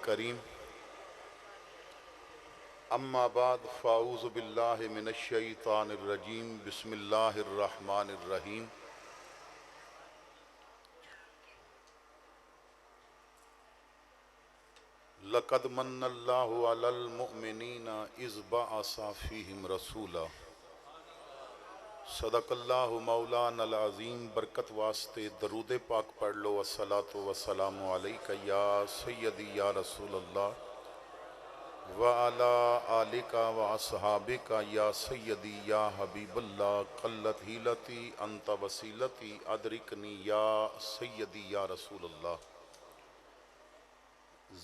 کریم اما بعد فاعوذ باللہ من الشیطان الرجیم بسم اللہ الرحمن الرحیم لقد من اللہ علی المؤمنین اذ بعث فیہم رسولا صدق اللہ مولانا العظیم۔ برکت واسطے درود پاک پڑھ لو۔ الصلاۃ والسلام علیک یا سیدی یا رسول اللہ وعلی آلک واصحابک یا سیدی یا حبیب اللہ قلت حیلتی انت وسیلتی ادرکنی یا سیدی یا رسول اللہ۔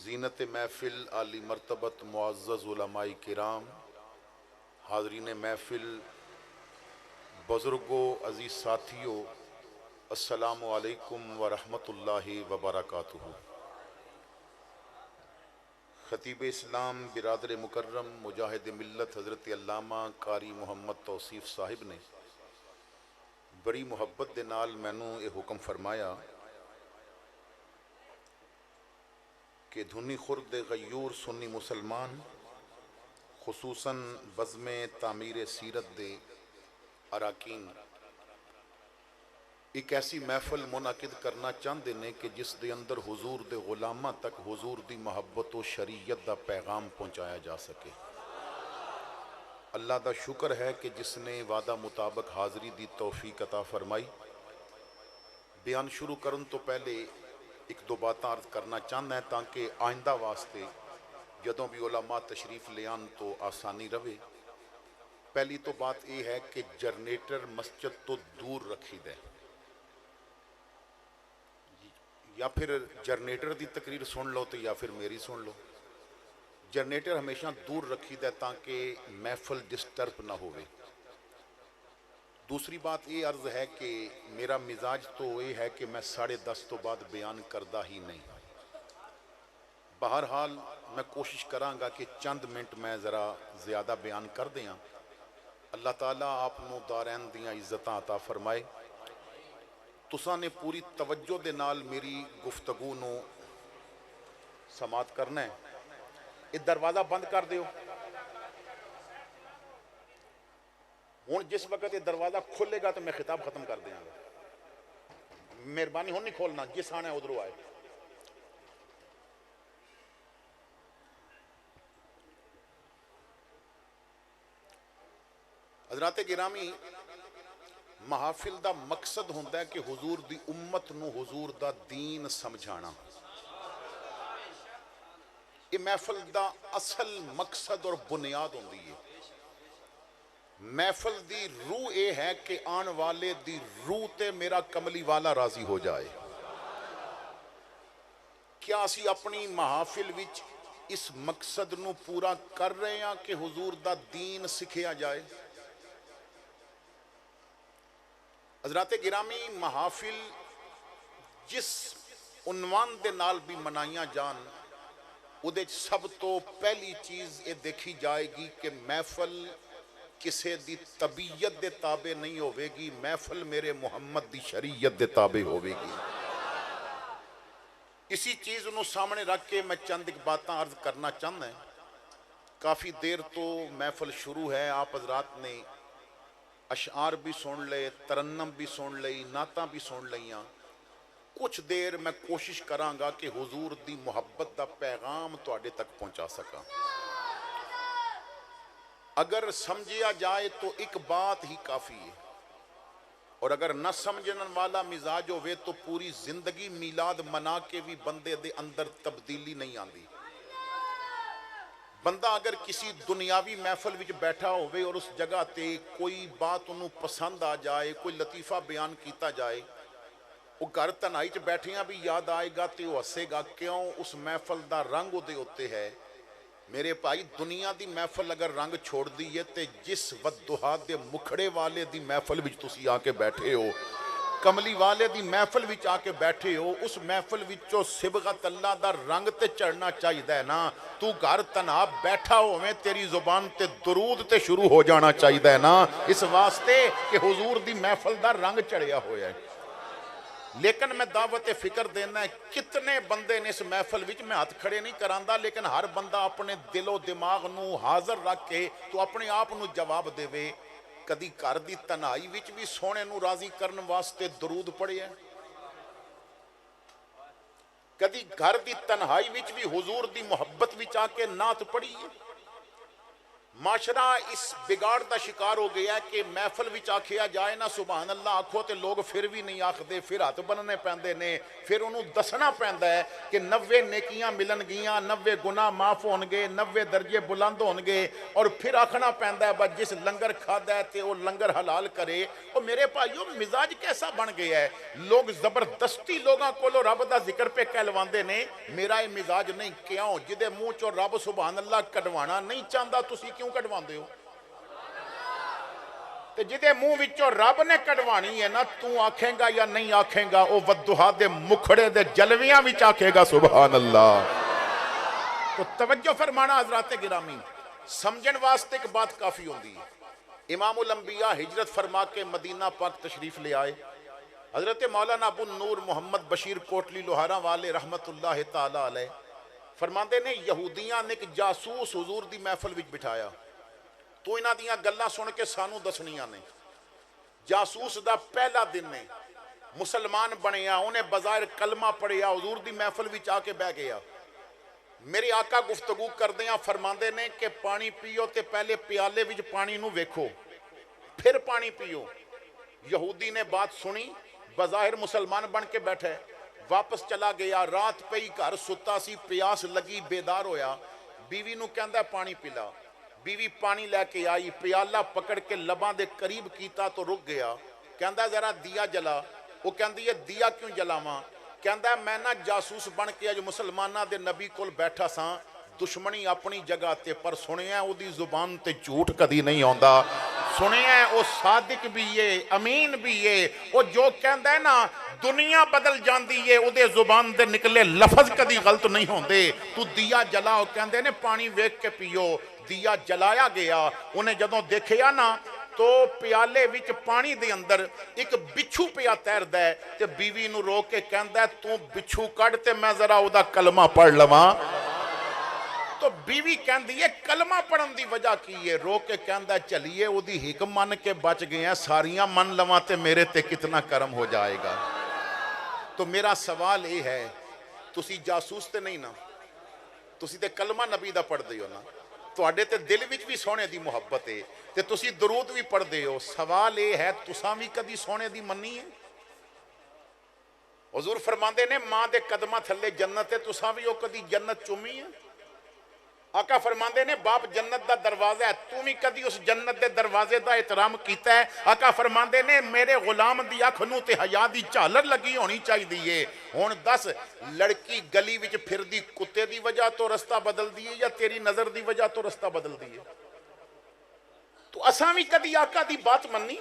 زینت محفل عالی مرتبت معزز علماء کرام، حاضرین محفل، بزرگوں، عزیز ساتھیوں، السلام علیکم ورحمۃ اللہ وبرکاتہ۔ خطیب اسلام برادر مکرم مجاہد ملت حضرت علامہ قاری محمد توصیف صاحب نے بڑی محبت دے نال مینوں یہ حکم فرمایا کہ دھنی خرد غیور سنی مسلمان خصوصاً بزم تعمیر سیرت دے اراکین ایک ایسی محفل منعقد کرنا چاہتے ہیں کہ جس دے اندر حضور دے غلاماں تک حضور دی محبت و شریعت دا پیغام پہنچایا جا سکے۔ اللہ دا شکر ہے کہ جس نے وعدہ مطابق حاضری دی توفیق عطا فرمائی۔ بیان شروع کرن تو پہلے ایک دو باتیں عرض کرنا چاہتا ہے تاکہ آئندہ واسطے جدوں بھی علماء تشریف لے آن تو آسانی رہے۔ پہلی تو بات یہ ہے کہ جنریٹر مسجد تو دور رکھی دے، یا پھر جنریٹر دی تقریر سن لو تو یا پھر میری سن لو۔ جنریٹر ہمیشہ دور رکھی دے تاکہ محفل ڈسٹرب نہ ہوئے۔ دوسری بات یہ عرض ہے کہ میرا مزاج تو یہ ہے کہ میں 10:30 تو بعد بیان کردہ ہی نہیں۔ بہرحال میں کوشش کراں گا کہ چند منٹ میں ذرا زیادہ بیان کر دیاں۔ اللہ تعالیٰ آپ نو دارین دیاں عزتاں عطا فرمائے۔ تساں نے پوری توجہ دے نال میری گفتگو نو سماعت کرنا ہے۔ یہ دروازہ بند کر دیو۔ ہوں جس وقت یہ دروازہ کھلے گا تو میں خطاب ختم کر دیاں گا۔ مہربانی ہوں نہیں کھولنا، جس آنا ہے ادھروں آئے۔ حضرات گرامی، محافل دا مقصد ہوندہ ہے کہ حضور دی امت نو حضور دا دین سمجھانا۔ یہ محفل دا اصل مقصد اور بنیاد ہوندی ہے۔ محفل دی روح اے ہے کہ آن والے دی روح تے میرا کملی والا راضی ہو جائے۔ کیا اسی اپنی محافل وچ اس مقصد نو پورا کر رہے ہیں کہ حضور دا دین سکھیا جائے؟ حضرات گرامی، محافل جس عنوان دے نال بھی منائیاں جان، ادھے سب تو پہلی چیز یہ دیکھی جائے گی کہ محفل کسے دی طبیعت دے تابع نہیں ہوئے گی، محفل میرے محمد دی شریعت دے تابع ہوئے گی۔ اسی چیز انہوں سامنے رکھ کے میں چند ایک باتاں عرض کرنا چاہتا ہے۔ کافی دیر تو محفل شروع ہے، آپ حضرات نے اشعار بھی سن لے، ترنم بھی سن لئی، نعتاں بھی سن لئیاں۔ کچھ دیر میں کوشش کراں گا کہ حضور دی محبت دا پیغام تواڈے تک پہنچا سکا۔ اگر سمجھیا جائے تو ایک بات ہی کافی ہے، اور اگر نہ سمجھن والا مزاج ہوئے تو پوری زندگی میلاد منا کے بھی بندے دے اندر تبدیلی نہیں آندی۔ بندہ اگر کسی دنیاوی محفل وچ بیٹھا ہوئے اور اس جگہ تے کوئی بات انہوں پسند آ جائے، کوئی لطیفہ بیان کیتا جائے، وہ گھر تنہائی چ بیٹھیاں بھی یاد آئے گا تے وہ ہسے گا، کیوں اس محفل دا رنگ دے ہوتے ہے۔ میرے بھائی، دنیا دی محفل اگر رنگ چھوڑ دیئے تے جس ودہا دے مکھڑے والے دی محفل وچ تسی آ کے بیٹھے ہو، کملی والے دی محفل وچ آ کے بیٹھے ہو، اس محفل وچوں صبغت اللہ دا رنگ تے چڑھنا چاہیے ہے نا۔ تو گھر تنہا بیٹھا ہوئے تیری زبان تے درود تے شروع ہو جانا چاہیے ہے نا، اس واسطے کہ حضور دی محفل دا رنگ چڑھیا ہویا ہے۔ لیکن میں دعوت فکر دینا ہے کتنے بندے نے اس محفل وچ میں ہاتھ کھڑے نہیں کراندا لیکن ہر بندہ اپنے دل و دماغ نو حاضر رکھ کے تو اپنے آپ نو جواب دے وے کدی گھر دی تنہائی وچ بھی سونے نو راضی کرن واسطے درود پڑھے ہے کدی گھر دی تنہائی وچ بھی حضور دی محبت وچ آ کے نعت پڑھی ہے معاشرہ اس بگاڑ دا شکار ہو گیا ہے کہ محفل وچ آکھیا جائے نا سبحان اللہ آکھو تے لوگ پھر بھی نہیں آکھدے پھر ہاتھ بننے پیندے نے پھر انہوں دسنا پیندا ہے کہ 90 نیکیاں ملن گیاں 90 گناہ معاف ہون گے 90 درجے بلند ہون گے اور پھر آکھنا پیندا ہے بس جس لنگر کھادا ہے تے وہ لنگر حلال کرے اور میرے بھائیو مزاج کیسا بن گیا ہے لوگ زبردستی لوگاں کولو رب دا ذکر پہ کہلواندے نے میرا یہ مزاج نہیں کیوں جدے منہ چو رب سبحان اللہ کڈوانا نہیں چاہتا تسی کیوں کڈواندے ہو تے جدے منہ وچوں رب نے کڈوانی ہے نا تو آکھیں گا یا نہیں آکھیں گا او ودھا دے مکھڑے دے جلویاں وچ آکھے گا سبحان اللہ تو توجہ فرمانا حضرات گرامی سمجھن واسطے ایک بات کافی ہوندی ہے امام الانبیاء ہجرت فرما کے مدینہ پاک تشریف لے آئے حضرت مولانا ابو النور محمد بشیر کوٹلی لوہارا والے رحمت اللہ تعالی علیہ فرماندے نے یہودیاں نے ایک جاسوس حضور دی محفل وچ بٹھایا تو انہاں دیاں گلاں سن کے سانو دسنیاں نے جاسوس دا پہلا دن نے مسلمان بنیا انہیں بظاہر کلمہ پڑھیا حضور دی محفل وچ آ کے بیٹھ گیا میرے آقا گفتگو کردیاں فرماندے نے کہ پانی پیو تے پہلے پیالے وچ پانی نو ویکھو پھر پانی پیو یہودی نے بات سنی بظاہر مسلمان بن کے بیٹھے واپس چلا گیا رات پہ ہی گھر ستا سی پیاس لگی بیدار ہویا بیوی نو کہندا پانی پلا بیوی پانی لے کے آئی پیالہ پکڑ کے لباں دے قریب کیتا تو رک گیا کہندا ذرا دیا جلا وہ کہندی ہے دیا کیوں جلاواں کہندا میں نا جاسوس بن کے جو مسلمانہ دے نبی کول بیٹھا ساں دشمنی اپنی جگہ تے پر سنیا او دی زبان تے جھوٹ کدی نہیں ہوندا سنیا او صادق بھی ہے امین بھی ہے او جو کہندا ہے نا دنیا بدل جاندی ہے او دے زبان دے نکلے لفظ کدی غلط نہیں ہوندے تو دیا جلاؤ کہندے نے پانی ویکھ کے پیو دیا جلایا گیا انہیں جدوں دیکھیا نا تو پیالے وچ پانی دے اندر ایک بچھو پیا تیردا ہے تے بیوی نو رو کے کہندا ہے تو بچھو کڈ تے میں ذرا او دا کلمہ پڑھ لواں تو بیوی کہندی ہے کلمہ پڑھن دی وجہ کی ہے رو کے کہندا ہے چلیے او دی حکم من کے بچ گئے ہیں ساریاں من لواں تے میرے تے کتنا کرم ہو جائے گا تو میرا سوال یہ ہے تسی جاسوس تے نہیں نا تسی تے کلمہ نبی دا پڑھ دے ہو نا تواڈے تے دل وچ بھی سونے دی محبت ہے تے تسی درود بھی پڑھ دے ہو سوال یہ ہے تساں بھی کدی سونے دی منی ہے حضور فرماندے نے ماں دے قدمہ تھلے جنت ہے تساں بھی او کدی جنت چومی ہے آقا فرماندے نے باپ جنت دا دروازہ ہے تو بھی کدی اس جنت دے دروازے دا احترام کیتا ہے آقا فرماندے نے میرے غلام دی اکھ نوں تے حیا دی جھالر لگی ہونی چاہیے ہن دس لڑکی گلی وچ پھردی کتے دی وجہ تو رستہ بدل دی ہے یا تیری نظر دی وجہ تو رستہ بدل دی ہے تو اساں بھی کدی آقا دی بات مننی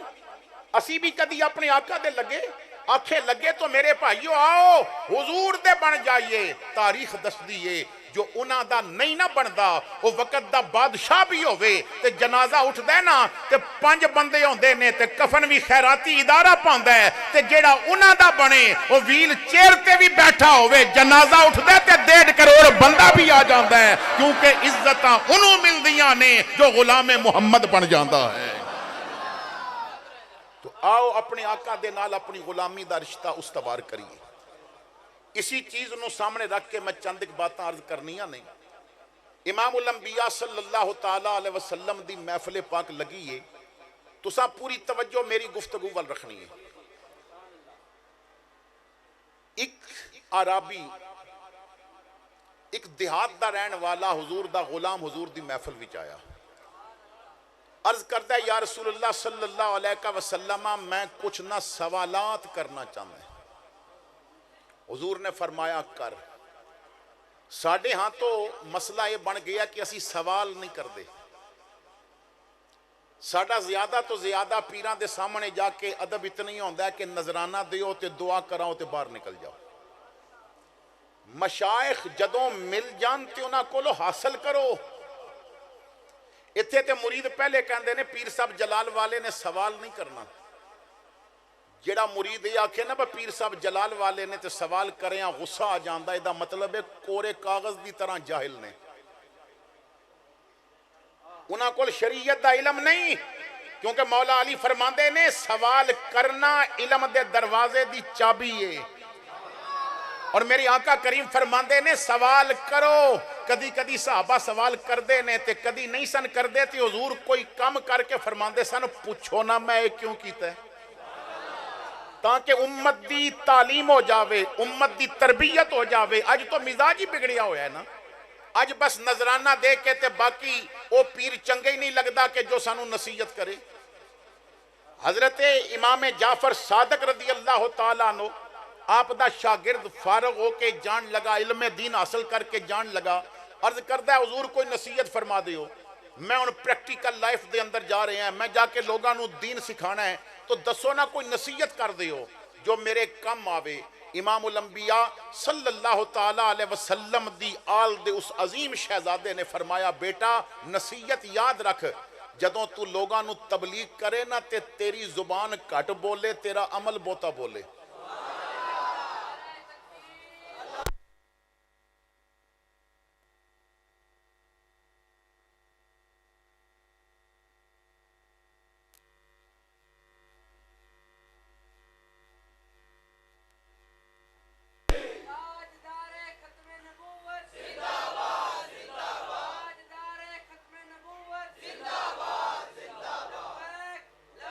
اسی بھی کدی اپنے آقا دے لگے آنکھیں لگے تو میرے بھائیو آؤ حضور دے بن جائیے تاریخ دس دیئے جو انہاں دا نہیں نہ بندا وہ وقت دا بادشاہ بھی ہوئے تے جنازہ اٹھ دے نا تے 5 بندے ہوندے نے تے کفن بھی خیراتی ادارہ پاندہ ہے تے جیڑا انہاں دا بنے وہ ویل چیر تے بھی بیٹھا ہوئے جنازہ اٹھ دے تے 1.5 کروڑ بندہ بھی آ جاندہ ہے کیونکہ عزتاں انہوں مل دیاں نے جو غلام محمد بن جاندہ ہے تو آؤ اپنے آقا دے نال اپنی غلامی دا رشتہ استوار کریے اسی چیز نو سامنے رکھ کے میں چند ایک باتاں عرض کرنیاں نہیں امام الانبیاء صلی اللہ تعالی علیہ وسلم دی محفل پاک لگی ہے تو سا پوری توجہ میری گفتگو وال رکھنی ہے ایک عربی ایک دیہات دا رہن والا حضور دا غلام حضور دی محفل وچ آیا عرض کرتا ہے یا رسول اللہ صلی اللہ علیہ وسلم میں کچھ نہ سوالات کرنا چاہتا ہے حضور نے فرمایا کر ساڑھے ہاں تو مسئلہ یہ بن گیا کہ اسی سوال نہیں کر دے ساڑھا زیادہ تو زیادہ پیران دے سامنے جا کے ادب اتنی ہوندہ ہے کہ نظرانہ دیو تے دعا کراؤ تے باہر نکل جاؤ مشائخ جدوں مل جانتے انہاں کو لو حاصل کرو اتھے تے مرید پہلے کہندے نے پیر صاحب جلال والے نے سوال نہیں کرنا جیڑا مرید یہ آکھے نا پیر صاحب جلال والے نے تے سوال کریں غصہ آ جاندہ ہے، دا مطلب ہے کورے کاغذ دی طرح جاہل نے، انہاں کول شریعت دا علم نہیں، کیونکہ مولا علی فرماندے نے سوال کرنا علم دے دروازے دی چابی ہے، اور میری آقا کریم فرماندے نے سوال کرو، کدی کدی صحابہ سوال کر دے نے تے کدی نہیں سن کر دے تے حضور کوئی کم کر کے فرماندے سن پوچھو نا میں کیوں کیتا ہے، تاکہ امت دی تعلیم ہو جاوے، امت دی تربیت ہو جاوے۔ آج تو مزاج ہی بگڑیا ہویا ہے نا، آج بس نظرانہ دے کے تے باقی او پیر چنگے ہی نہیں لگدا کہ جو سانو نصیحت کرے۔ حضرت امام جعفر صادق رضی اللہ تعالیٰ عنہ آپ دا شاگرد فارغ ہو کے جان لگا، علم دین حاصل کر کے جان لگا، عرض کردہ ہے حضور کوئی نصیحت فرما دے ہو، میں ان پریکٹیکل لائف دے اندر جا رہے ہیں، میں جا کے لوگاں نو دین سکھانا ہے، تو دسو نا کوئی نصیحت کر دے ہو جو میرے کم آوے۔ امام الانبیاء صلی اللہ تعالیٰ علیہ وسلم دی آل دے اس عظیم شہزادے نے فرمایا بیٹا نصیحت یاد رکھ، جدوں تو لوگاں نو تبلیغ کرے نا تے تیری زبان کٹ بولے تیرا عمل بوتا بولے۔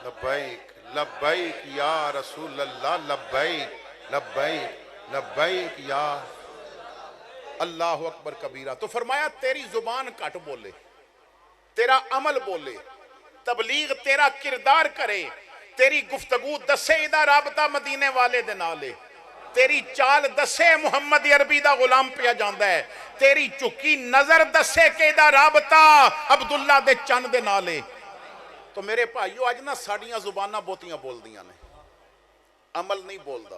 لبیک لبیک یا رسول اللہ، لبیک لبیک لبیک یا اللہ اکبر کبیرہ۔ تو فرمایا تیری زبان کٹ بولے، تیرا عمل بولے، تبلیغ تیرا کردار کرے، تیری گفتگو دسے ادھا رابطہ مدینے والے دے نالے، تیری چال دسے محمد عربی دا غلام پیا جاندہ ہے، تیری چکی نظر دسے کہ ادھا رابطہ عبداللہ دے چند دے نالے۔ تو میرے بھائیو آج نا ساڑیاں زبانہ بوتیاں بول دیاں نے، عمل نہیں بول دا۔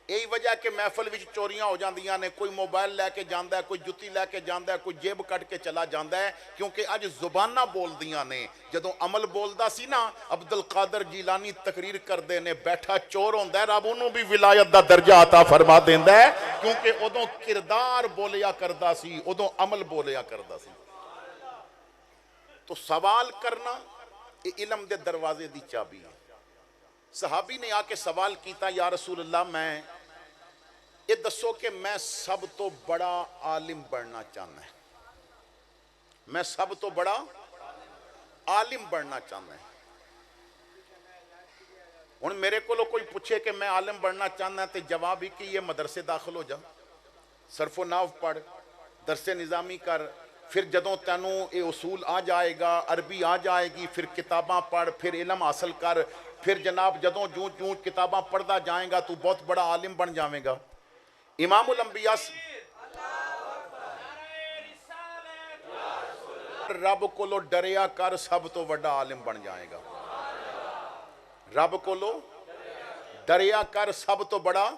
یہی وجہ کہ محفل وچ چوریاں ہو جاندیاں نے، کوئی موبائل لے کے جاندہ ہے، کوئی جتی لے کے جاندہ ہے، کوئی جیب کٹ کے چلا جاندہ ہے، کیونکہ آج زبانہ بول دیاں نے۔ جدوں عمل بول دا سی نا، عبدالقادر جیلانی تقریر کر دے نے بیٹھا چور ہوندہ ہے، رب انہوں بھی ولایت دا درجہ عطا فرما دیندہ ہے، کیونکہ ادوں کردار بولیا کردہ سی، ادوں عمل بولیا کردہ سی۔ تو سوال کرنا علم دے دروازے دی چابی ہے۔ صحابی نے آ کے سوال کیتا یا رسول اللہ میں یہ دسو کہ میں سب تو بڑا عالم بننا چاہنا ہے، میں سب تو بڑا عالم بننا چاہنا ہے۔ ہن میرے کو کوئی پوچھے کہ میں عالم بننا چاہنا ہے تے جواب ہی کہ یہ مدرسے داخل ہو جا، صرف و نحو پڑھ، درس نظامی کر، پھر جدوں تینوں اے اصول آ جائے گا، عربی آ جائے گی، پھر کتاباں پڑھ، پھر علم حاصل کر، پھر جناب جدوں جوں جوں کتاباں پڑھدا جائیں گا تو بہت بڑا عالم بن جاویں گا۔ امام الانبیاء رب کولو ڈریا کر سب تو بڑا عالم بن جائے گا، رب کولو ڈریا کر سب تو بڑا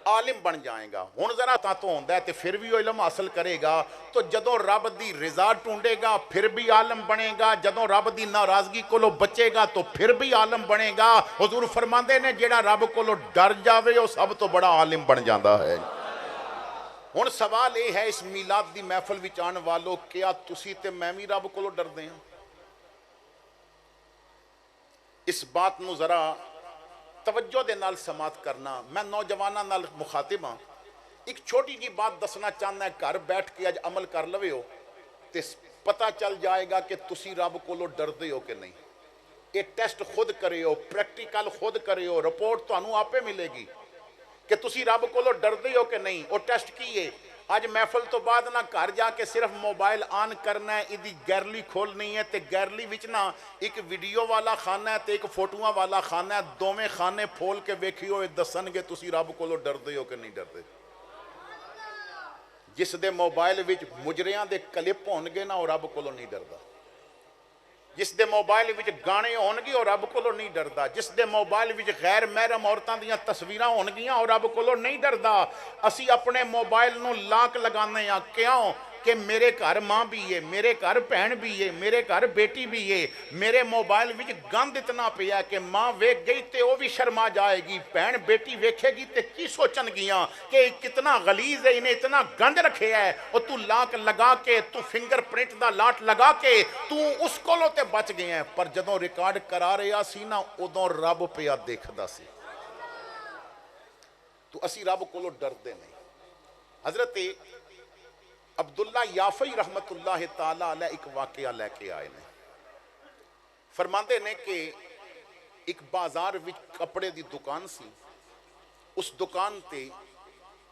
عالم بن جائیں گا۔ ہن ذرا تا تو ہوندہ ہے تے پھر بھی وہ علم حاصل کرے گا تو جدوں رب دی رضا ٹونڈے گا پھر بھی عالم بنے گا، جدوں رب دی ناراضگی کولو بچے گا تو پھر بھی عالم بنے گا۔ حضور فرماندے نے جیڑا رب کولو ڈر جاوے وہ سب تو بڑا عالم بن جاندہ ہے۔ ہن سوال یہ ہے اس میلاد دی محفل وچ آن والو، کیا تسی تے میں بھی رب کولو ڈر دے ہیں؟ اس بات نو ذرا توجہ دے نال سماعت کرنا۔ میں نوجواناں نال مخاطب ہاں، ایک چھوٹی جی بات دسنا چاہنا ہے، گھر بیٹھ کے آج عمل کر لوے ہو تے پتہ چل جائے گا کہ تسی رب کولو ڈردے ہو کہ نہیں۔ یہ ٹیسٹ خود کرے ہو، پریکٹیکل خود کرے ہو، رپورٹ تو انہوں آپے ملے گی کہ تسی رب کولو ڈردے ہو کہ نہیں۔ وہ ٹیسٹ کی ہے آج محفل تو بعد نہ گھر جا کے صرف موبائل آن کرنا ہے، ادھی گیرلی کھولنی ہے تے گیرلی وچ نہ ایک ویڈیو والا خانہ ہے تے ایک فوٹوਆਂ والا خانہ ہے، دوویں خانے پھول کے ویکھیو ہوئے دسن گے تسی رب کولو ڈردے ہو کہ نہیں ڈردے۔ جس دے موبائل وچ مجریاں دے کلپ ہون گے نا وہ رب کولو نہیں ڈردا، جس دے موبائل وچ گانے ہون گے وہ رب کولو نہیں ڈردا، جس دے موبائل وچ غیر محرم عورتاں دیاں تصویراں ہون گیاں وہ رب کولو نہیں ڈردا۔ اسی اپنے موبائل نو لاک لگانے ہیں، کیوں کہ میرے گھر ماں بھی ہے, میرے گھر بہن بھی ہے, میرے گھر بیٹی بھی ہے, میرے موبائل وچ گند اتنا پیا کہ ماں ویکھ گئی تے وہ بھی شرما جائے گی, بہن بیٹی ویکھے گی تے کی سوچن گیاں کہ کتنا غلیظ ہے, انہیں اتنا گند رکھے ہے, اور تو لاک لگا کے, تو فنگر پرنٹ دا لاٹ لگا کے تو اس کولوں تے بچ گئے ہیں. پر جدوں ریکارڈ کرا رہا سی نا ادوں رب پیا دیکھدا سی. تو اسی رب کولوں ڈردے نہیں. حضرت عبداللہ یافعی رحمت اللہ تعالی علیہ ایک واقعہ لے کے آئے نے. فرماندے نے کہ ایک بازار وچ کپڑے دی دکان سی. اس دکان تے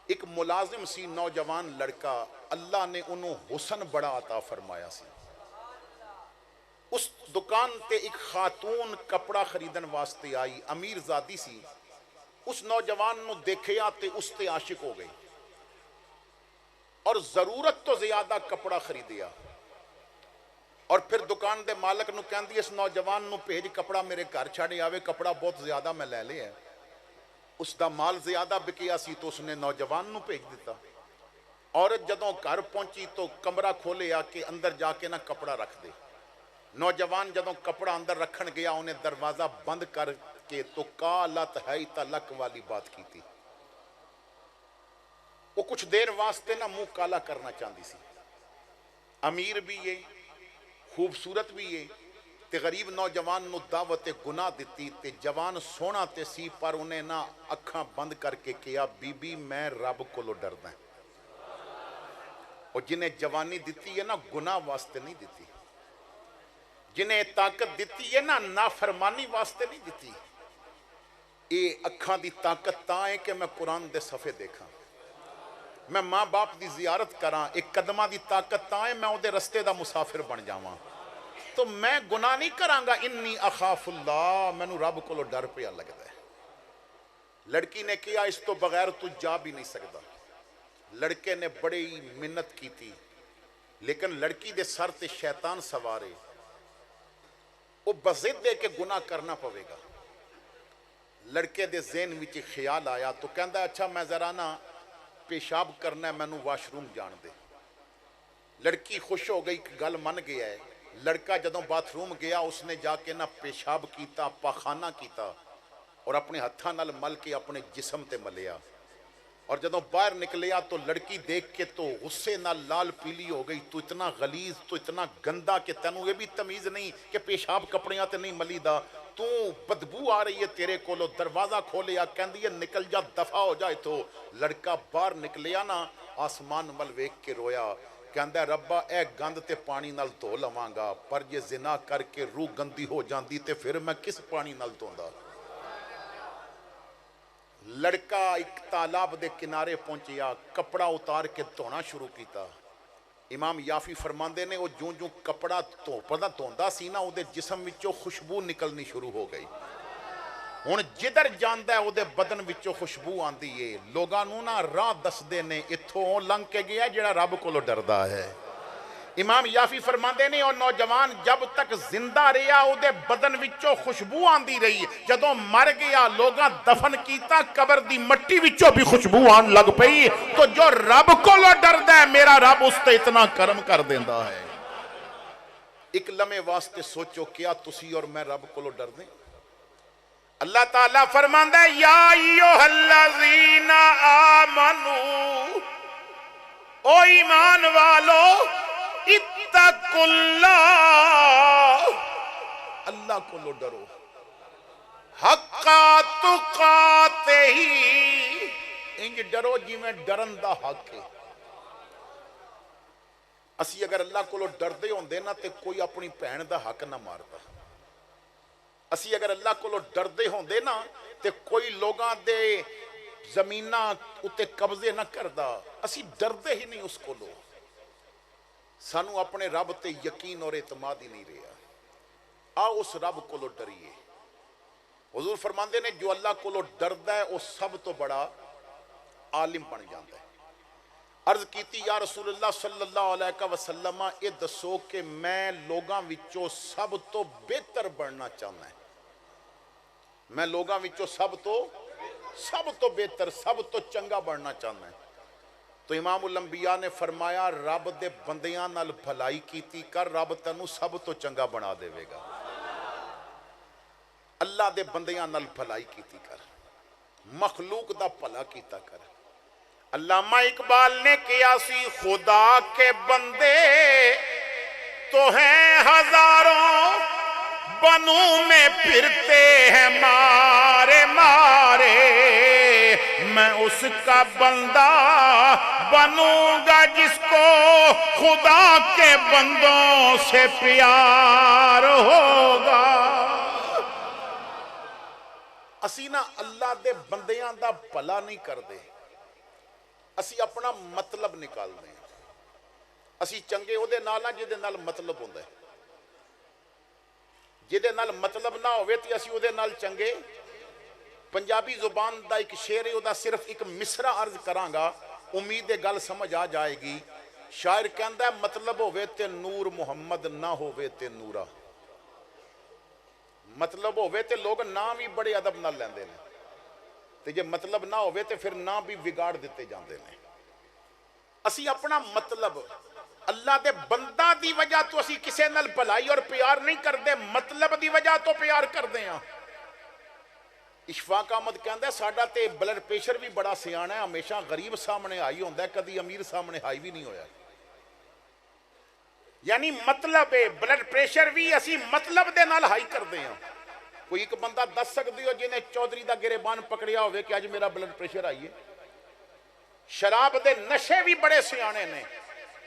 ایک ملازم سی, نوجوان لڑکا, اللہ نے انہوں حسن بڑا عطا فرمایا سی. اس دکان تے ایک خاتون کپڑا خریدن واسطے آئی, امیر زادی سی. اس نوجوان نو دیکھیا تے اس تے عاشق ہو گئی اور ضرورت تو زیادہ کپڑا خریدیا, اور پھر دکان دے مالک نو کہندی اس نوجوان نو بھیج کپڑا میرے گھر چھاڑے آوے, کپڑا بہت زیادہ میں لے لیا ہے. اس دا مال زیادہ بکیا سی تو اس نے نوجوان نو بھیج دیتا. عورت جدوں گھر پہنچی تو کمرہ کھولیا کہ اندر جا کے نہ کپڑا رکھ دے. نوجوان جدوں کپڑا اندر رکھن گیا انہیں دروازہ بند کر کے تو قالت حیت لک والی بات کی تھی. وہ کچھ دیر واسطے نہ منہ کالا کرنا چاہتی سی. امیر بھی ہے, خوبصورت بھی ہے, تے غریب نوجوان نو دعوت گناہ دیتی. تے جوان سونا تے سی پر انہیں نہ اکھاں بند کر کے کیا بی بی میں رب کولو ڈردا ہوں. اور جنہیں جوانی دیتی ہے نا گناہ واسطے نہیں دیتی, جنہیں طاقت دیتی ہے نا نافرمانی واسطے نہیں دیتی. اے اکھاں دی طاقت تاں ہے کہ میں قرآن دے صفحے دیکھاں, میں ماں باپ دی زیارت کراں. ایک قدمہ دی طاقت تاں ہے میں او دے رستے دا مسافر بن جاواں. تو میں گناہ نہیں کراں گا. انی اخاف اللہ, مینوں رب کولو ڈر پیا لگدا ہے. لڑکی نے کیا اس تو بغیر تو جا بھی نہیں سکتا. لڑکے نے بڑی منت کی تھی لیکن لڑکی دے سر تے شیطان سوارے. وہ بضد دے کے گناہ کرنا پوے گا. لڑکے دے ذہن وچ خیال آیا تو کہندا اچھا میں ذرا نا پیشاب کرنا ہے, مینوں واش روم جان دے. لڑکی خوش ہو گئی کہ گل من گیا ہے. لڑکا جدوں باتھ روم گیا اس نے جا کے نہ پیشاب کیتا, پاخانہ کیتا اور اپنے ہتھاں نال مل کے اپنے جسم تے ملیا. اور جدوں باہر نکلیا تو لڑکی دیکھ کے تو غصے نال لال پیلی ہو گئی. تو اتنا غلیظ, تو اتنا گندا کہ تینوں یہ بھی تمیز نہیں کہ پیشاب کپڑیاں تے نہیں ملی دا, تو بدبو آ رہی ہے تیرے کولو. دروازہ کھولیا, کہندی ہے نکل جا, دفع ہو جائے. تو لڑکا باہر نکلیا نا آسمان مل ویکھ کے رویا, کہندا ہے ربا اے گند تے پانی نال دھو لواں گا, پر یہ زنا کر کے روح گندی ہو جاندی تے پھر میں کس پانی نال دھوندا. لڑکا ایک تالاب دے کنارے پہنچیا, کپڑا اتار کے دھونا شروع کیتا. امام یافی فرماندے نے وہ جوں جوں کپڑا دھوندا سی نا او دے جسم وچوں خوشبو نکلنی شروع ہو گئی. ہن جدھر جاندا ہے او دے بدن وچوں خوشبو آندی ہے. لوگاں نوں نا راہ دسدے نے اتھوں لنਘ کے گیا جڑا رب کولو ڈردا ہے. امام یافی فرماندے نے اور نوجوان جب تک زندہ رہیا او دے بدن وچوں خوشبو آندی رہی. جدوں مر گیا لوگاں دفن کیتا, قبر دی مٹی وچوں بھی خوشبو آن لگ پئی. تو جو رب کولو ڈردا ہے میرا رب اس تے اتنا کرم کر دیندا ہے. ایک لمحے واسطے سوچو کیا تسی اور میں رب کولو ڈردے؟ اللہ تعالیٰ فرماندا ہے یا ایھا الذین آمنو, او ایمان والو اتقوا اللہ, اللہ کو لو ڈرو, حق تقاتہ, انج ڈرو جی میں ڈرن دا حق ہے. اسی اگر اللہ کو لو ڈردے ہوندے نا تے کوئی اپنی بہن دا حق نہ ماردا. اسی اگر اللہ کو لو ڈردے ہوندے نا تے کوئی لوگاں دے زمیناں اتے قبضے نہ کردا. اسی ڈردے ہی نہیں اس کو لو. سانو اپنے رب تے یقین اور اعتماد ہی نہیں رہا. آؤ اس رب کو لو ڈریے. حضور فرماندے نے جو اللہ کو لو ڈردا ہے وہ سب تو بڑا عالم بن جاتا ہے. عرض کیتی یا رسول اللہ صلی اللہ علیہ وسلم یہ دسو کہ میں لوگاں وچوں سب تو بہتر بننا چاہنا ہے. میں لوگاں وچوں سب تو بہتر, سب تو چنگا بننا چاہنا ہے. تو امام الانبیاء نے فرمایا رب دے بندیاں نال بھلائی کیتی کر، رب تینوں سب تو چنگا بنا دے گا۔ اللہ دے بندیاں نال بھلائی کیتی کر، مخلوق دا بھلا کیتا کر۔ علامہ اقبال نے کیا سی خدا کے بندے تو ہیں ہزاروں، بنوں میں پھرتے ہیں مارے مارے، میں اس کا بندہ بنوں گا جس کو خدا کے بندوں سے پیار ہوگا۔ اسی نہ اللہ دے بندیاں دا بھلا نہیں کر دے، اسی اپنا مطلب نکال دیں۔ اسی چنگے او دے نال نہ جے دے نال مطلب ہوندا ہے، جے دے نال مطلب نہ ہوئے تے اسی او دے نال چنگے۔ پنجابی زبان دا ایک شعر ہے، او دا صرف ایک مصرع عرض کراں گا، امید ہے گل سمجھ آ جائے گی۔ شاعر کہندا ہے مطلب ہوئے تے نور محمد، نہ ہوئے تے نورا۔ مطلب ہوئے تے لوگ نہ بھی بڑے ادب نہ لیندے نے، تے جے مطلب نہ ہوئے تے پھر نہ بھی بگاڑ دیتے جاندے نے۔ اسی اپنا مطلب اللہ دے بندہ دی وجہ تو اسی کسے نال بھلائی اور پیار نہیں کر دے، مطلب دی وجہ تو پیار کر دے ہیں۔ اشفاق احمد کہندا ہے ساڈا تے بلڈ پریشر بھی بڑا سیاح ہے، ہمیشہ غریب سامنے آئی ہوندا ہے، کدی امیر سامنے آئی بھی نہیں ہویا۔ یعنی مطلب ہے بلڈ پریشر بھی اسی مطلب دے نال ہائی کر دے ہیں۔ کوئی ایک بندہ دس سکدی ہو جنہیں چودھری دا گریبان پکڑیا ہوئے کہ آج میرا بلڈ پریشر آئیے۔ شراب دے نشے بھی بڑے سیانے نے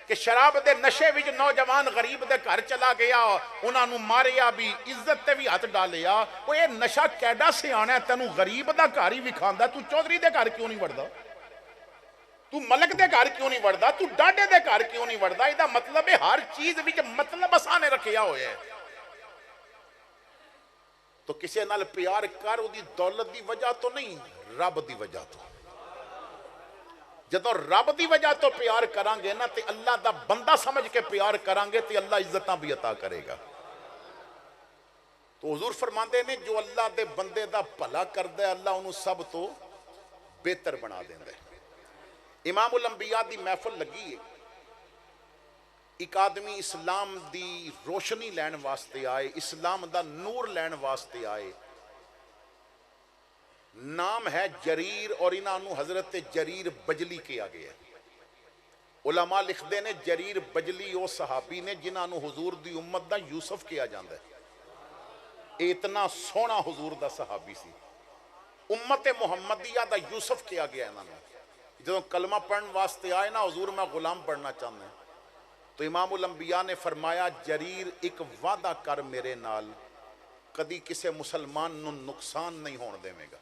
کہ شراب دے نشے وچ نوجوان غریب دے گھر چلا گیا، انہاں نو ماریا بھی، عزت تے بھی ہاتھ ڈالیا۔ وہ یہ نشہ کیڈا سیانا ہے، تینوں غریب دا گھر ہی وکھاندا، تو چودھری دے گھر کیوں نہیں وڑدا؟ تو ملک دے گھر کیوں نہیں وڑدا؟ تو ڈاڈے دے گھر کیوں نہیں وڑدا؟ ایدہ مطلب ہے ہر چیز وچ مطلب اسانے رکھیا ہوئے ہے۔ تو کسے نال پیار کر، دی دولت دی وجہ تو نہیں، رب دی وجہ تو۔ جدو رب دی وجہ تو پیار کرانگے نا تے اللہ دا بندہ سمجھ کے پیار کرانگے تے اللہ عزتاں بھی عطا کرے گا۔ تو حضور فرماندے نے جو اللہ دے بندے دا بھلا کردے اللہ انہوں سب تو بہتر بنا دیندے۔ امام الانبیاء دی محفل لگی ہے، ایک آدمی اسلام دی روشنی لین واسطے آئے، اسلام دا نور لین واسطے آئے، نام ہے جریر، اور انہوں حضرت جریر بجلی کیا گیا ہے۔ علماء لکھدے نے جریر بجلی او صحابی نے جنہوں حضور دی امت دا یوسف کیا جاندہ ہے۔ اتنا سونا حضور دا صحابی سی، امت محمدیہ دا یوسف کیا گیا ہے انہوں۔ جدوں کلمہ پڑھن واسطے آئے نا حضور میں غلام پڑھنا چاہتا ہوں، تو امام الانبیاء نے فرمایا جریر ایک وعدہ کر میرے نال، کدی کسے مسلمان نو نقصان نہیں ہون دے میں گا،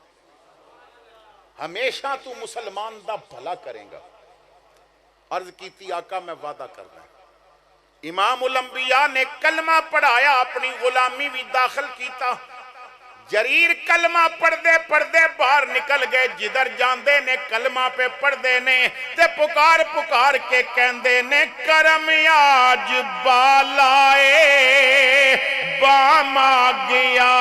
ہمیشہ تو مسلمان دا بھلا کریں گا۔ عرض کیتی آقا میں وعدہ کر رہا ہوں۔ امام الانبیاء نے کلمہ پڑھایا، اپنی غلامی بھی داخل کیتا۔ جریر کلمہ پڑھ دے باہر نکل گئے، جدھر جاندے نے کلمہ پہ پڑھ دے نے تے پکار پکار کے کہندے نے کرم آج بالائے بام آ گیا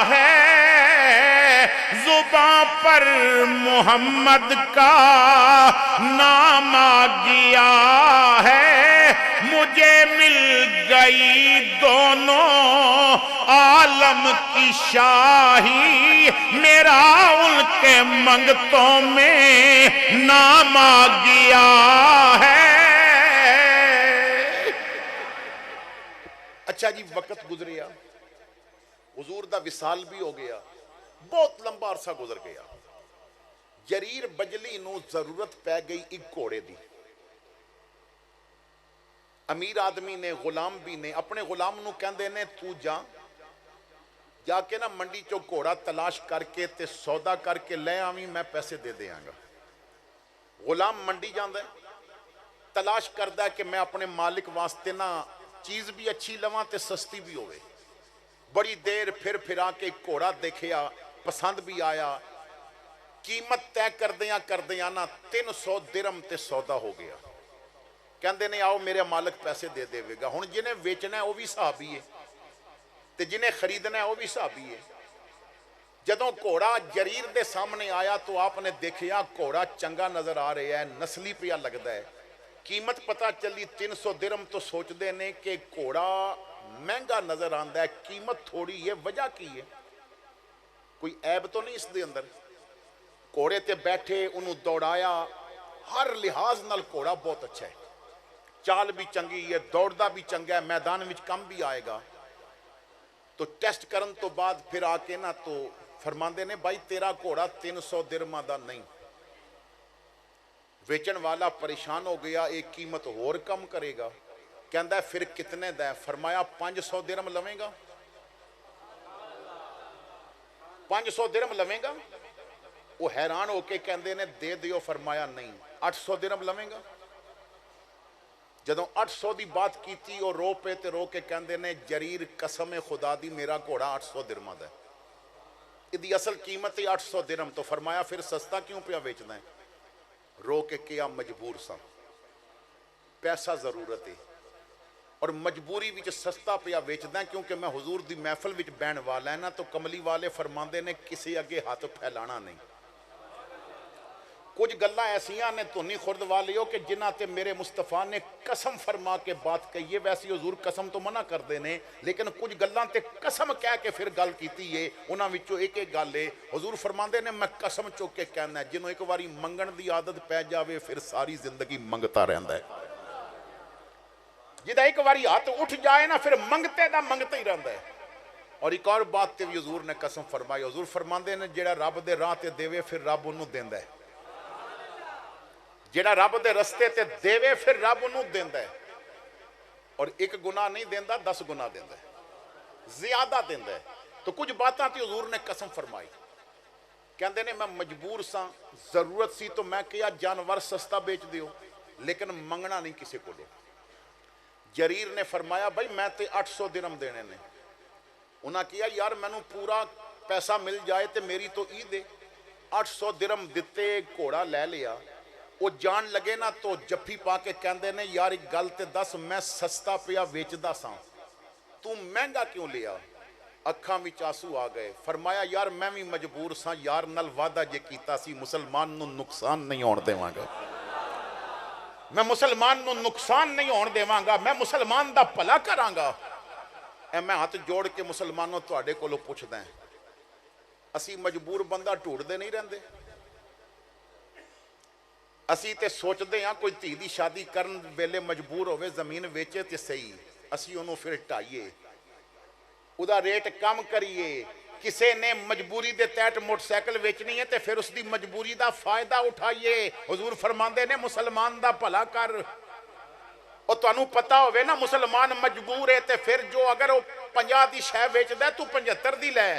ہے، زباں پر محمد کا نام آ گیا ہے، مجھے مل گئی دونوں عالم کی شاہی، میرا ان کے منگتوں میں نام آ گیا ہے۔ اچھا جی، وقت گزریا، حضور دا وصال بھی ہو گیا، بہت لمبا عرصہ گزر گیا۔ جریر بجلی نو ضرورت پہ گئی ایک گھوڑے دی۔ امیر آدمی نے، غلام بھی نے، اپنے غلام نو کہندے نے تو جا کے نا منڈی چو گھوڑا تلاش کر کے تے سودا کر کے لے آویں، میں پیسے دے دیاں گا۔ غلام منڈی جاندے تلاش کردہ ہے کہ میں اپنے مالک واسطے نا چیز بھی اچھی لواں تے سستی بھی ہوئے۔ بڑی دیر پھر کے گھوڑا دیکھیا، پسند بھی آیا، قیمت طے کردیاں نا 300 درہم تے سودا ہو گیا۔ کہندے نے آؤ میرے مالک پیسے دے دے گا۔ ہن جنہیں بیچنا ہے وہ بھی صحابی ہے تے جنہیں خریدنا ہے وہ بھی صحابی ہے۔ جدوں گھوڑا جریر دے سامنے آیا تو آپ نے دیکھیا گھوڑا چنگا نظر آ رہا ہے، نسلی پیا لگتا ہے، قیمت پتا چلی 300 درہم، تو سوچتے نے کہ گھوڑا مہنگا نظر آتا ہے، قیمت تھوڑی ہے، وجہ کی ہے؟ کوئی عیب تو نہیں اس دے اندر؟ گھوڑے تے بیٹھے، انہوں دوڑایا، ہر لحاظ نال گھوڑا بہت اچھا ہے، چال بھی چنگی ہے، دوڑدا بھی چنگا ہے، میدان وچ کم بھی آئے گا۔ تو ٹیسٹ کرن تو بعد پھر آ کے نا تو فرماندے نے بھائی تیرا گھوڑا 300 درہماں دا نہیں۔ ویچن والا پریشان ہو گیا، ایک قیمت اور کم کرے گا، کہندا ہے پھر کتنے دا ہے؟ فرمایا 500 درہم لویں گا؟ 500 درہم لویں گا؟ وہ حیران ہو کے کہندے نے دے دیو، فرمایا نہیں۔ 800 درہم لویں گا؟ جدوں 800 دی بات کیتی اور رو پہ تے رو کے کہندے نے جریر قسم خدا دی میرا گھوڑا 800 درہم دا ہے، ادھی اصل قیمت ہی 800 درہم، تو فرمایا پھر سستا کیوں پیا بیچنا ہے؟ رو کے کیا مجبور سا، پیسہ ضرورت ہے اور مجبوری وچ سستا پیا بیچدا کیونکہ میں حضور دی محفل وچ بہن والا ہے نا، تو کملی والے فرماندے نے کسی اگے ہاتھ پھیلانا نہیں۔ کچھ گلاں ایسیاں نے تو نہیں خورد والیو کہ جنہ تے میرے مصطفیٰ نے قسم فرما کے بات کہی ہے، ویسی حضور قسم تو منع کر دینے، لیکن کچھ گلاں تے قسم کہہ کے پھر گل کیتی ہے، انہاں وچوں ایک ایک گل ہے۔ حضور فرماندے نے میں قسم چوک کے کہنا ہے، جنہوں ایک واری منگن دی عادت پہ جاوے پھر ساری زندگی منگتا رہندا ہے، جدہ ایک واری ہاتھ اٹھ جائے نا پھر منگتے دا منگتے ہی رہندا ہے۔ اور ایک اور بات تے بھی حضور نے قسم فرمائی، حضور فرماندے نے جیڑا رب دے راہ تے دیوے پھر رب انہوں دیندا ہے، جیڑا رب دے رستے تے دیوے پھر رب انہوں دیندا ہے، اور ایک گناہ نہیں دیندا 10 گناہ دیندا ہے، زیادہ دیندا ہے۔ تو کچھ باتاں تے حضور نے قسم فرمائی، کہندے نے میں مجبور سا، ضرورت سی تو میں کیا جانور سستا بیچ دیو، لیکن منگنا نہیں کسی کو دے۔ جریر نے فرمایا بھائی میں تے 800 درہم دینے نے، انہاں کیا یار مینوں پورا پیسہ مل جائے تے میری تو ای دے۔ 800 درہم دتے، گھوڑا لے لیا، وہ جان لگے نا تو جفی پا کے کہندے نے یار ایک گل تے دس، میں سستا پیا ویچدا سا، تو مہنگا کیوں لیا؟ اکھاں وچ آنسو آ گئے، فرمایا یار میں بھی مجبور سا، یار نال وعدہ جے کیتا سی مسلمان نو نقصان نہیں ہون دیواں گا، میں مسلمان نو نقصان نہیں ہون دیواں گا، میں مسلمان دا بھلا کراں گا۔ اے میں ہاتھ جوڑ کے مسلمانوں تواڈے کولوں پوچھدا ہاں، اسی مجبور بندہ ڈھونڈدے نہیں رہندے؟ اسی تے سوچدے ہاں کوئی دھی دی شادی کرن ویلے مجبور ہوئے زمین ویچے تے صحیح، اسی انہوں پھر ٹائیے، ادا ریٹ کم کریے۔ کسے نے مجبوری دے تحت موٹر سائیکل ویچنی ہے تے پھر اس دی مجبوری دا فائدہ اٹھائیے۔ حضور فرماندے نے مسلمان دا بھلا کر، اور تانوں پتہ ہوئے نا مسلمان مجبور ہے تے پھر جو اگر وہ 50 دی شے ویچدا ہے تو 75 دی لے،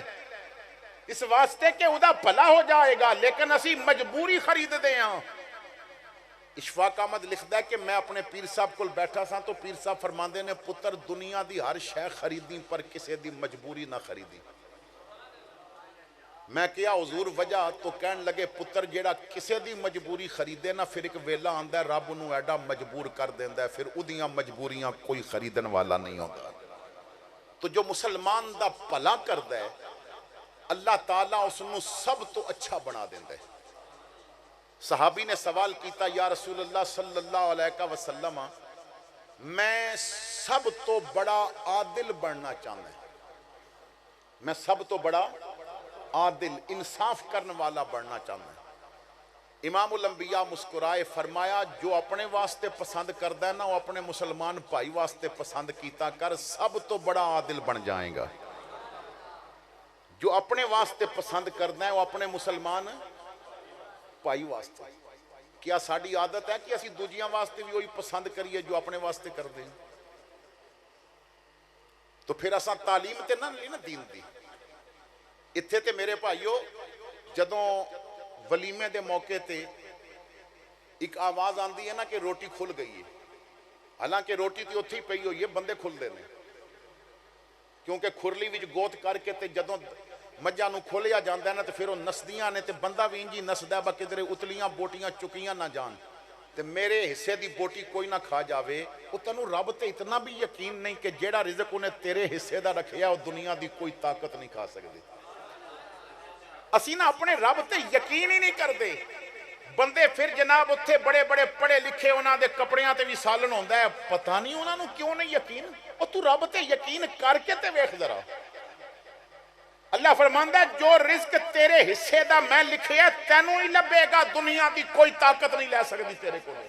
اس واسطے کہ ادا بھلا ہو جائے گا، لیکن اسی مجبوری خرید دے ہاں۔ اشفاق احمد لکھدا ہے کہ میں اپنے پیر صاحب کو بیٹھا سا تو پیر صاحب فرماندے نے پتر دنیا دی ہر شے خریدی پر کسے دی مجبوری نہ خریدی۔ میں کیا حضور وجہ؟ تو کہن لگے پتر جیڑا کسے دی مجبوری خریدے نا پھر ایک ویلا آندا ہے رب انہوں ایڈا مجبور کر دیندا ہے، پھر ادیاں مجبوریاں کوئی خریدن والا نہیں ہوتا۔ تو جو مسلمان دا بھلا کردا ہے اللہ تعالیٰ اس نو سب تو اچھا بنا دیندا ہے۔ صحابی نے سوال کیتا یا رسول اللہ صلی اللہ علیہ وسلم میں سب تو بڑا عادل بننا چاہتا ہوں، میں سب تو بڑا عادل انصاف کرنے والا بننا چاہتا ہوں۔ امام الانبیاء مسکرائے، فرمایا جو اپنے واسطے پسند کردا ہے نا وہ اپنے مسلمان بھائی واسطے پسند کیتا کر، سب تو بڑا عادل بن جائے گا۔ جو اپنے واسطے پسند کرنا ہے وہ اپنے مسلمان بھائی واسطے۔ کیا ساڑی عادت ہے کہ اسی دوجیاں واسطے بھی وہی پسند کریے جو اپنے واسطے کر دیں؟ تو پھر اساں تعلیم تے نہ نا دین دی۔ اتھے تے میرے بھائیو جدوں ولیمے دے موقع تے ایک آواز آندی ہے نا کہ روٹی کھل گئی ہے، حالانکہ روٹی تے اتھی پئی ہوئی ہے، بندے کھل دینے، کیونکہ کھرلی وچ گوت کر کے تے جدوں مجھا نو کھولیا جاندہ ہے نا تے پھر وہ نسدیاں نے تے بندہ بھی انجی نسدہ ہے با کدھرے اتلیاں بوٹیاں چکیاں نہ جان تے میرے حصے دی بوٹی کوئی نہ کھا جاوے۔ وہ تنو رب تے اتنا بھی یقین نہیں کہ جیڑا رزق انہیں تیرے حصے دا رکھیا وہ دنیا دی کوئی طاقت نہیں کھا سکتی۔ ਅਸੀਂ ਨਾ ਆਪਣੇ ਰੱਬ ਤੇ ਯਕੀਨ ਹੀ ਨਹੀਂ ਕਰਦੇ। ਬੰਦੇ ਫਿਰ ਜਨਾਬ ਉੱਥੇ ਬੜੇ ਬੜੇ ਪੜ੍ਹੇ ਲਿਖੇ, ਉਹਨਾਂ ਦੇ ਕੱਪੜਿਆਂ ਤੇ ਵੀ ਸਾਲਣ ਹੁੰਦਾ ਹੈ, ਪਤਾ ਨਹੀਂ ਉਹਨਾਂ ਨੂੰ ਕਿਉਂ ਨਹੀਂ ਯਕੀਨ। ਉਹ ਤੂੰ ਰੱਬ ਤੇ ਯਕੀਨ ਕਰਕੇ ਤੇ ਵੇਖ ਜ਼ਰਾ। ਅੱਲਾਹ ਫਰਮਾਂਦਾ ਜੋ ਰਿਜ਼ਕ ਤੇਰੇ ਹਿੱਸੇ ਦਾ ਮੈਂ ਲਿਖਿਆ ਤੈਨੂੰ ਹੀ ਲੱਭੇਗਾ, ਦੁਨੀਆ ਦੀ ਕੋਈ ਤਾਕਤ ਨਹੀਂ ਲੈ ਸਕਦੀ ਤੇਰੇ ਕੋਲੋਂ।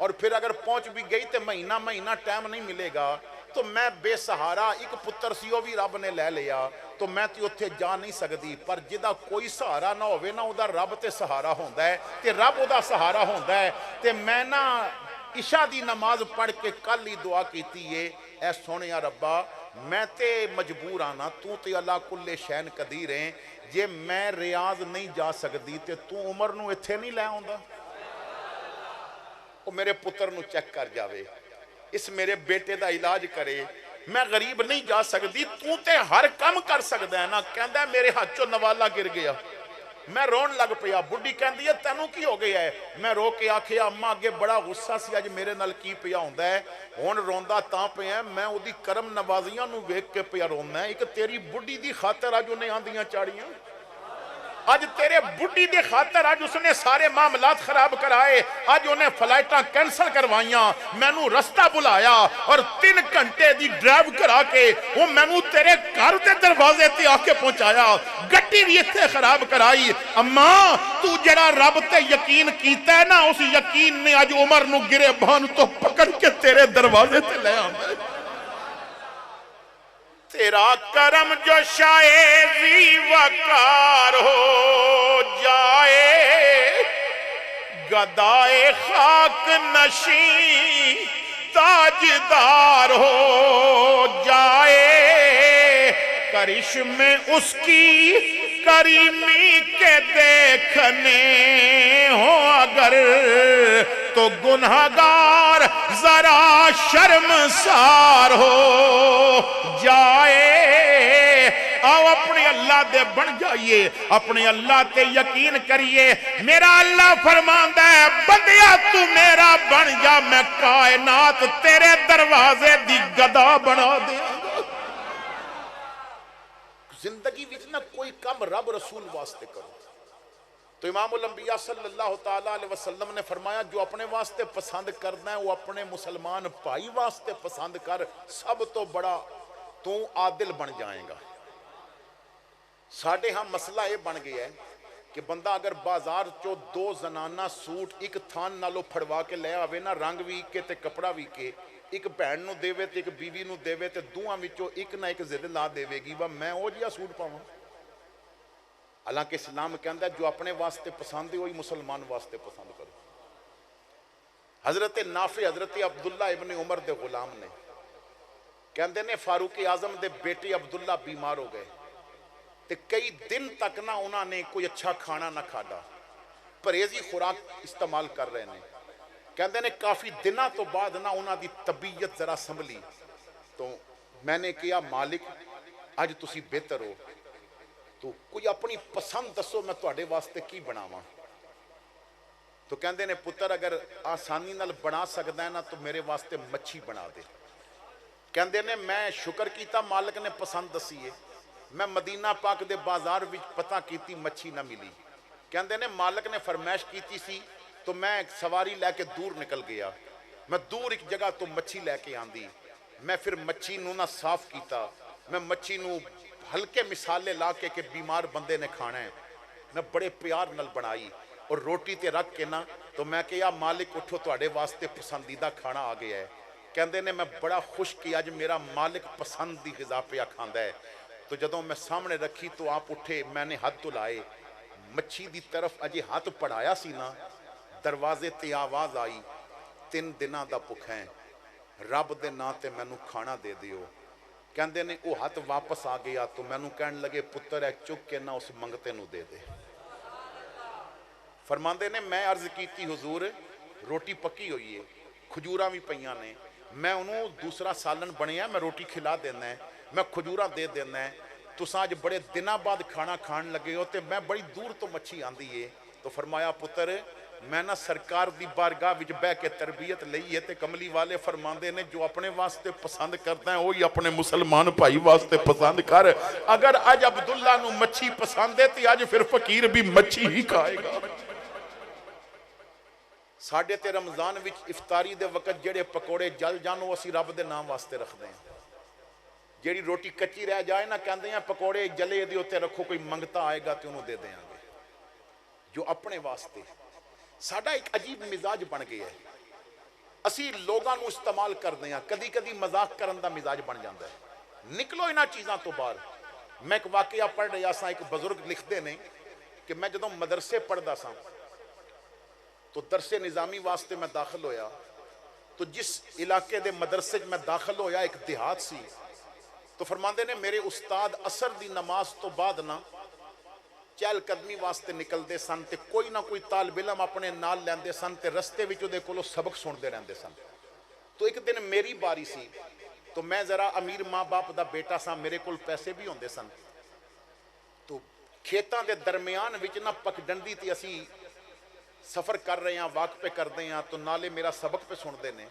اور پھر اگر پہنچ بھی گئی تو مہینہ ٹائم نہیں ملے گا تو میں بے سہارا ایک پتر سی وہ بھی رب نے لے لیا تو میں تے اتھے جا نہیں سکتی پر جدا کوئی سہارا نہ ہوئے نا ادا رب تے سہارا ہوندا ہے تے رب ادا سہارا ہوندا ہے تے میں نا عشاء دی نماز پڑھ کے کل ہی دعا کیتی ہے اے سونیا ربا میں تے مجبور آنا تو تے اللہ کل شین قدیر ہیں جے میں ریاض نہیں جا سکتی تے تو عمر نو اتھے نہیں لے آوندا وہ میرے پتر نو چیک کر جاوے اس میرے بیٹے دا علاج کرے میں غریب نہیں جا سکتی تو تے ہر کم کر سکتا ہے نا کہندا ہے میرے ہاتھ چو نوالا گر گیا میں رون لگ پیا بڈی کہندی ہے تینوں کی ہو گیا ہے میں رو کے آکھیا اماں اگے بڑا غصہ سی اج میرے نال کی پیا ہوندا ہے ہن روندا تاں پیا میں اودی کرم نوازیاں نو ویکھ کے پیا روندا ہے ایک تیری بڈی دی خاطر اج انہیں آندیاں چاڑیاں آج تیرے بڈی دے خاطر آج اس نے سارے معاملات خراب کرائے آج انہیں فلائٹاں کینسل کروائیاں میں نو رستہ بلایا اور 3 گھنٹے دی ڈرائیو کرا کے وہ میں نو تیرے گھر دے دروازے تے آ کے پہنچایا گٹی بھی اتنے خراب کرائی اماں تو جڑا رب تے یقین کیتا ہے نا اس یقین نے آج عمر نو گرے بان تو پکڑ کے تیرے دروازے تے لے آمد تیرا کرم جو شائزی وقار ہو جائے گدائے خاک نشین تاجدار ہو جائے کرشم اس کی کریمی کے دیکھنے ہو اگر تو گنہگار ذرا شرمسار ہو جائے آؤ اپنے اللہ دے بن جائیے اپنے اللہ تے یقین کریے میرا اللہ فرماندا ہے بندیا تو میرا بن جا میں کائنات تیرے دروازے دی گدا بنا دیا زندگی وچ نہ کوئی کم رب رسول واسطے کرو تو امام الانبیاء صلی اللہ تعالیٰ علیہ وسلم نے فرمایا جو اپنے واسطے پسند کرنا ہے وہ اپنے مسلمان بھائی واسطے پسند کر سب تو بڑا تو عادل بن جائیں گا ساڑھے ہاں مسئلہ یہ بن گیا ہے کہ بندہ اگر بازار چو 2 زنانہ سوٹ ایک تھان نالو پھڑوا کے لے آوے نا رنگ بھی کے تے کپڑا بھی کے ایک بہن نو دے وے تے ایک بیوی نو دے وے تے دوہاں وچوں ایک نہ ایک ضد لا دے وے گی وہ میں او جیا سوٹ پاواں حالانکہ اسلام کہندا ہے جو اپنے واسطے پسند ہے وہی مسلمان واسطے پسند کرو حضرت نافع حضرت عبداللہ ابن عمر دے غلام نے کہندے نے فاروق اعظم دے بیٹے عبداللہ بیمار ہو گئے تے کئی دن تک نہ انہوں نے کوئی اچھا کھانا نہ کھادا پرہیزی خوراک استعمال کر رہے ہیں کہندے نے کافی دنوں تو بعد نہ انہوں دی طبیعت ذرا سنبھلی تو میں نے کہا مالک اج تسی بہتر ہو تو کوئی اپنی پسند دسو میں تواڈے واسطے کی بناواں تو کہندے نے پتر اگر آسانی نال بنا سکدا ہے نا تو میرے واسطے مچھی بنا دے کہندے نے میں شکر کیتا مالک نے پسند دسی ہے میں مدینہ پاک دے بازار وچ پتہ کیتی مچھی نہ ملی کہندے نے مالک نے فرمائش کیتی سی تو میں ایک سواری لے کے دور نکل گیا میں دور ایک جگہ تو مچھی لے کے آندی میں پھر مچھی نو نہ صاف کیتا میں مچھی نو ہلکے مثالے لا کے کہ بیمار بندے نے کھانا ہے میں بڑے پیار نل بنائی اور روٹی تے رکھ کے نا تو میں کہ یا مالک اٹھو تواڈے واسطے پسندیدہ کھانا آ گیا ہے کہندے نے میں بڑا خوش کیا اج میرا مالک پسند دی غذا پہ کھاندا ہے تو جدوں میں سامنے رکھی تو آپ اٹھے میں نے ہاتھ لائے مچھی دی طرف اجے ہاتھ پڑھایا سی نا دروازے تے آواز آئی 3 دنوں دا بھکھا رب دے نا تے مینوں کھانا دے دیو کہندے نے وہ ہاتھ واپس آ گیا تو میں نو کہن لگے پتر ہے چک کے نہ اس منگتے نو دے دے فرماندے نے میں عرض کیتی حضور روٹی پکی ہوئی ہے کھجوراں بھی پیاں نے میں انہوں دوسرا سالن بنیا میں روٹی کھلا دینا ہے میں کھجوراں دے دینا ہے تساں اج بڑے دنوں بعد کھانا کھان لگے ہو تے میں بڑی دور تو مچھی آندی ہے تو فرمایا پتر میں نہ سرکار دی بارگاہ وچ بہ کے تربیت لئی ہے تے کملی والے فرماندے نے جو اپنے واسطے پسند کرتا ہے وہی اپنے مسلمان بھائی واسطے پسند کر اگر اج عبداللہ نو مچھی پسند ہے تے اج پھر فقیر بھی مچھی ہی کھائے گا ساڈے تے رمضان وچ افطاری دے وقت جڑے پکوڑے جل جانو اسی رب دے نام واسطے رکھ دیں جیڑی روٹی کچی رہ جائے نا کہندے ہیں پکوڑے جلے دے اوتے رکھو کوئی منگتا آئے گا تے انہوں دے دیاں گے جو اپنے واسطے ساڈا ایک عجیب مزاج بن گیا ہے ਅਸੀਂ ਲੋਕਾਂ ਨੂੰ ਇਸਤੇਮਾਲ ਕਰਦੇ ਹਾਂ, ਕਦੀ ਕਦੀ ਮਜ਼ਾਕ ਕਰਨ ਦਾ ਮਿਜ਼ਾਜ ਬਣ ਜਾਂਦਾ ਹੈ। ਨਿਕਲੋ ਇਹਨਾਂ ਚੀਜ਼ਾਂ ਤੋਂ ਬਾਹਰ। ਮੈਂ ਇੱਕ ਵਾਕਿਆ ਪੜ੍ਹ ਰਿਹਾ ਸਾਂ, ਇੱਕ ਬਜ਼ੁਰਗ ਲਿਖਦੇ ਨੇ ਕਿ ਮੈਂ ਜਦੋਂ ਮਦਰਸੇ ਪੜ੍ਹਦਾ ਸਾਂ تو درس نظامی واسطے میں داخل ہویا، تو جس علاقے دے مدرسے میں داخل ہویا ایک دیہات سی، تو فرماندے نے میرے استاد اثر دی نماز تو بعد نا چہل قدمی واسطے نکل دے سن تے کوئی نہ کوئی طالب علم اپنے نال لیندے سن تے رستے وچ دے کولو سبق سن دے رہندے سن۔ تو ایک دن میری باری سی، تو میں ذرا امیر ماں باپ دا بیٹا سا، میرے کول پیسے بھی ہوندے سن، تو کھیتاں دے درمیان وچ نہ پک ڈنڈی تے اسی سفر کر رہے ہیں، واک پہ کرتے ہیں، تو نالے میرا سبق پہ سن دے نے۔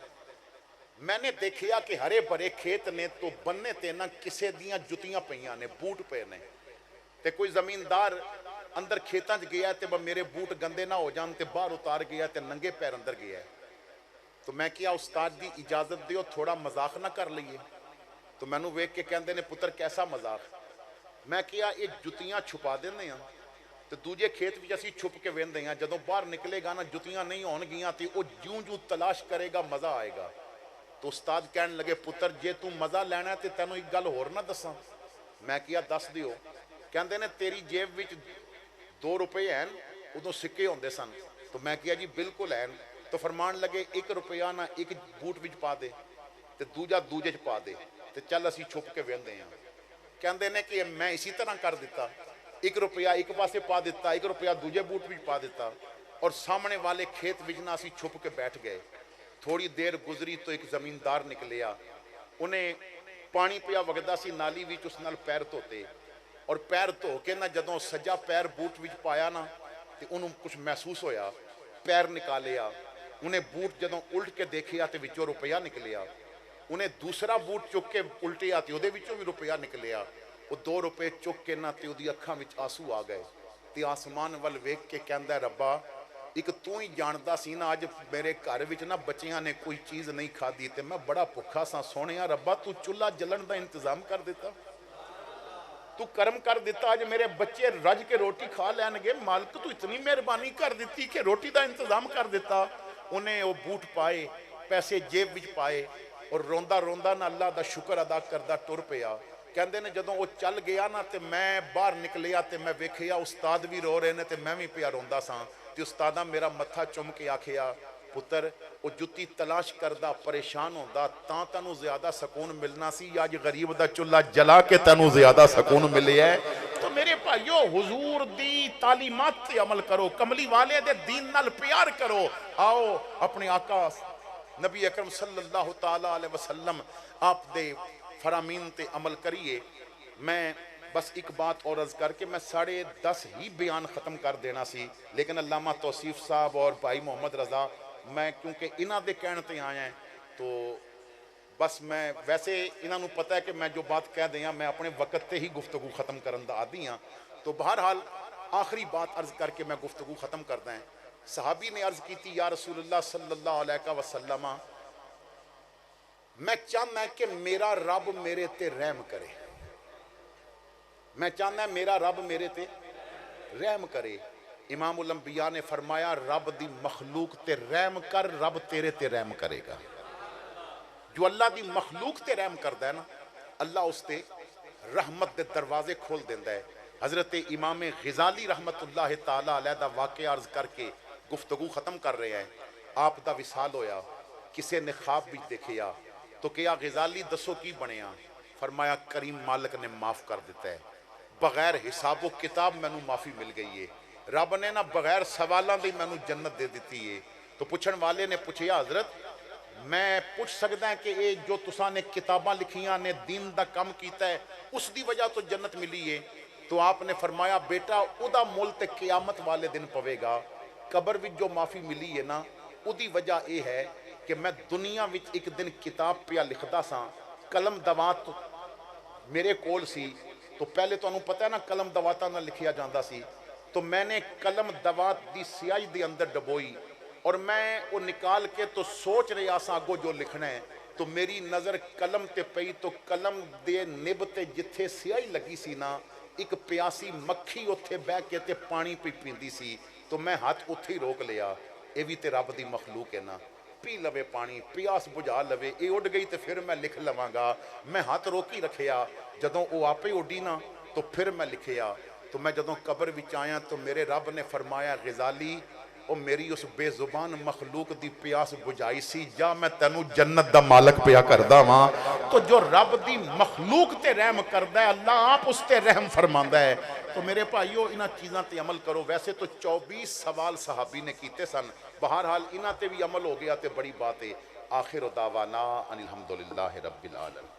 میں نے دیکھیا کہ ہرے بھرے کھیت نے تو بننے تے نہ کسے دیاں جتیاں پہیاں نے، بوٹ پہ نے، تے کوئی زمیندار اندر کھیتاں چ گیا ہے تے میرے بوٹ گندے نہ ہو جان تے باہر اتار گیا تے ننگے پیر اندر گیا ہے۔ تو میں کیا استاد دی اجازت دیو تھوڑا مذاق نہ کر لئیے؟ تو میں نو ویک کے کہندے نے پتر کیسا مذاق؟ میں کیا یہ جتیاں چھپا دینے ہیں تو دوجے کھیت بھی اسی چھپ کے ویندے ہیں، جدوں باہر نکلے گا نا جتیاں نہیں ہون گیاں تے وہ جوں جوں تلاش کرے گا مزہ آئے گا۔ تو استاد کہنے لگے پتر جے تو مزہ لینا ہے تے تینوں ایک گل ہور نہ دساں؟ میں کیا دس دیو؟ کہندے نے تیری جیب وچ 2 روپے ہیں، ادوں سکے ہوندے سن۔ تو میں کیا جی بالکل ہیں۔ تو فرمان لگے 1 روپیہ نہ ایک بوٹ وچ پا دے تے دوجا دوجے چ پا دے تے چل اسی چھپ کے ویندے ہیں۔ کہندے نے کہ میں اسی طرح کر دیتا، 1 روپیہ ایک پاسے پا دیتا، 1 روپیہ دوجے بوٹ بھی پا دیتا، اور سامنے والے کھیت وچنا اسی چھپ کے بیٹھ گئے۔ تھوڑی دیر گزری تو ایک زمیندار نکلیا، انہیں پانی پیا وگدا سی نالی وچ، اس نال پیر دھوتے، اور پیر دھو کے نہ جدوں سجا پیر بوٹ وچ پایا نا تے انہوں کچھ محسوس ہویا، پیر نکالیا، انہیں بوٹ جدوں الٹ کے دیکھیا تے وچوں روپیہ نکلیا، انہیں دوسرا بوٹ چک کے الٹیا تے اودے وچوں بھی روپیہ نکلیا۔ وہ 2 روپے چک کے نہ تے اودی اکھاں وچ آنسو آ گئے تے آسمان ول ویکھ کے کہندا ہے ربا ایک تو ہی جاندا سی نا اج میرے گھر وچ نہ بچیاں نے کوئی چیز نہیں کھادی تے میں بڑا بھکھا سا، سونیا ربا تو چولہا جلن دا انتظام کر دیتا، تو کرم کر دیتا اج میرے بچے رج کے روٹی کھا لین گے، مالک تو اتنی مہربانی کر دیتی کہ روٹی دا انتظام کر دیتا۔ انہیں وہ بوٹ پائے، پیسے جیب وچ پائے، اور روندا روندا نہ اللہ دا شکر ادا کردہ ٹر پیا۔ کہندے نے جدوں وہ چل گیا نا تے میں باہر نکلیا تے میں ویکھیا استاد بھی رو رہے نے تے میں بھی پیا روندا ساں، تے استاداں میرا متھا چم کے آکھیا پتر وہ جتی تلاش کردہ پریشان ہوندا تاں تینوں زیادہ سکون ملنا سی، یا اج غریب دا چولہا جلا کے تینوں زیادہ سکون ملے ہے؟ تو میرے بھائیو حضور دی تعلیمات تے عمل کرو، کملی والے دے دین نال پیار کرو۔ آؤ اپنے آقا نبی اکرم صلی اللہ تعالیٰ علیہ وسلم آپ دے فرامین تے عمل کریے۔ میں بس ایک بات اور عرض کر کے میں 10:30 ہی بیان ختم کر دینا سی، لیکن علامہ توصیف صاحب اور بھائی محمد رضا میں کیونکہ انہاں دے کہنے تے آیا ہیں تو بس میں ویسے انہاں نوں پتہ ہے کہ میں جو بات کہہ دیاں میں اپنے وقت تے ہی گفتگو ختم کرن دا عادی ہاں۔ تو بہرحال آخری بات عرض کر کے میں گفتگو ختم کردا ہوں۔ صحابی نے عرض کی تھی یا رسول اللہ صلی اللہ علیہ وسلم میں چاہنا ہے کہ میرا رب میرے تے رحم کرے، میں چاہنا ہے میرا رب میرے تے رحم کرے۔ امام الانبیاء نے فرمایا رب دی مخلوق تے رحم کر، رب تیرے تے رحم کرے گا۔ جو اللہ دی مخلوق تے رحم کردا ہے نا اللہ اس تے رحمت دے دروازے کھول دیندا ہے۔ حضرت امام غزالی رحمت اللہ تعالیٰ علیہ دا واقعہ عرض کر کے گفتگو ختم کر رہے ہیں۔ آپ دا وصال ہویا، کسے نے خواب بھی دیکھیا تو کیا غزالی دسو کی بنیا؟ فرمایا کریم مالک نے معاف کر دیتا ہے، بغیر حساب و کتاب میں نو معافی مل گئی ہے، رب نے نہ بغیر سوالاں دی میں نو جنت دے دیتی ہے۔ تو پوچھن والے نے پوچھیا حضرت میں پوچھ سکتا ہے کہ یہ جو تساں نے کتاباں لکھیاں نے دین دا کم کیتا ہے اس دی وجہ تو جنت ملی ہے؟ تو آپ نے فرمایا بیٹا او دا مول تے قیامت والے دن پوے گا، قبر وچ جو معافی ملی ہے نا او دی وجہ اے ہے کہ میں دنیا وچ ایک دن کتاب پیا لکھدا ساں، قلم دوات میرے کول سی، تو پہلے تو انہوں پتہ ہے نا قلم دواتاں نہ لکھیا جاندہ سی، تو میں نے قلم دوات دی سیاہی دی اندر ڈبوئی اور میں وہ نکال کے تو سوچ رہے آساں آگو جو لکھنا ہے، تو میری نظر قلم تے پئی تو قلم دے نب تے جتھے سیاہی لگی سی نا ایک پیاسی مکھی اتھے بہ کے تے پانی پی پیندی سی، تو میں ہاتھ اتھے ہی روک لیا، اے بھی تے رب دی مخلوق ہے نا۔ پی لوے پانی پیاس بجھا لوے اے اڈ گئی تے پھر میں لکھ لواں گا میں ہاتھ روکی رکھیا جدوں او آپے اڈی نا تو پھر میں لکھیا تو میں جدوں قبر وچ آیا تو میرے رب نے فرمایا غزالی او میری اس بے زبان مخلوق دی پیاس بجھائی سی جا میں تینوں جنت دا مالک پیا کردا واں تو جو رب دی مخلوق تے رحم کردا ہے اللہ آپ اس تے رحم فرماندا ہے تو میرے بھائیو انہاں چیزاں تے عمل کرو ویسے تو 24 سوال صحابی نے کیتے سن بہرحال انہاں تے بھی عمل ہو گیا تے بڑی بات ہے آخر دعوانا ان الحمدللہ رب العالمین